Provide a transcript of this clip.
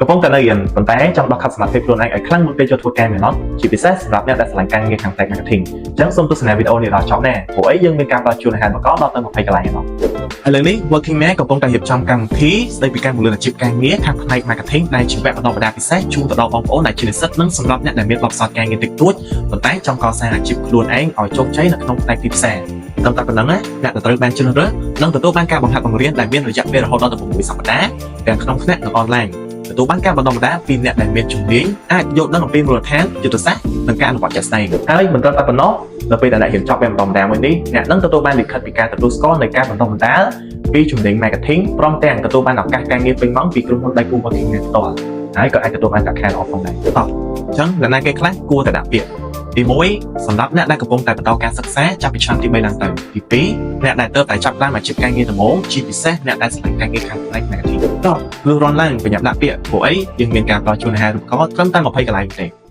កំពុងតែនៅរៀនប៉ុន្តែចង់ដោះខាត់សមត្ថភាពខ្លួនឯងឲ្យខ្លាំងមុនពេលចូលធ្វើការមែនទេជាពិសេសសម្រាប់អ្នកដែលស្រឡាញ់ការងារខាងផ្នែក marketing អញ្ចឹងសូមទស្សនាវីដេអូនេះដល់ចប់ណែព្រោះអីយើងមានការផ្ដល់ជូនអាហារមកដល់ទៅ20កន្លែងឯណោះឥឡូវនេះ Working Man កំពុងតែរៀបចំកម្មវិធីស្ដីពីការពង្រឹងអាជីពការងារខាងផ្នែក marketing ដែលជាវគ្គបណ្ដុះបណ្ដាលពិសេសជូនទៅដល់បងប្អូនដែលជានិស្សិតនិងសម្រាប់អ្នកដែលមានបទពិសោធន៍ការងារតិចតួចប៉ុន្តែចង់កសាងអាជីពខ្លួនឯងឲ្យជោគជ័យនៅក្នុងផ្នែកទីផ្សារត្រឹមតែប៉ុណ្្នឹងណាអ្នកត្រូវបានជ្រើសរើសនិងទទួលបានការបង្ហាត់បង្រៀនដែលមានរយៈពេលរហូតដល់6សប្តាហ៍ទាំងក្នុងថ្នាក់និងអនឡាញទទួលបានការបណ្ដុះបណ្ដាលពីអ្នកដែលមានជំនាញអាចយល់ដឹងអំពីមូលដ្ឋានយុទ្ធសាស្ត្រនិងការអនុវត្តជាក់ស្ដែងហើយមិនត្រឹមតែប៉ុណ្ណោះនៅពេលដែលអ្នករៀនចប់វគ្គបណ្ដុះបណ្ដាលមួយនេះអ្នកនឹងទទួលបានលិខិតពីការទទួលស្គាល់នៃការបណ្ដុះបណ្ដាលពីជំនាញ marketing ព្រមទាំងទទួលបានឱកាសការងារពេញម៉ោងពីក្រុមហ៊ុនដៃគូ Working Man ផ្ទាល់ហើយក៏អាចទទួលបានប្រាក់ខែល្អផងដែរតោះអញ្ចឹងអ្នកណាគេខ្លះគួរតែដាក់ពាក្យទី1សម្រាប់អ្នកដែលកំពុងតែបន្តការសិក្សាចាប់ពីឆ្នាំទី3ឡើងទៅទី2អ្នកដែលទើបតែចាប់ផ្ដើមអាជីពការងារដំបូងជាពិសេសអ្នកដែលស្រឡាញ់ការងារខាងផ្នែក marketing តោះលុះរាន់ឡើងបញ្ញាប់ដាក់ពាក្យព្រោះអីយើងមានការផ្ដល់ជូនអាហាររូបករណ៍ត្រឹមតែ20កន្លែងទេ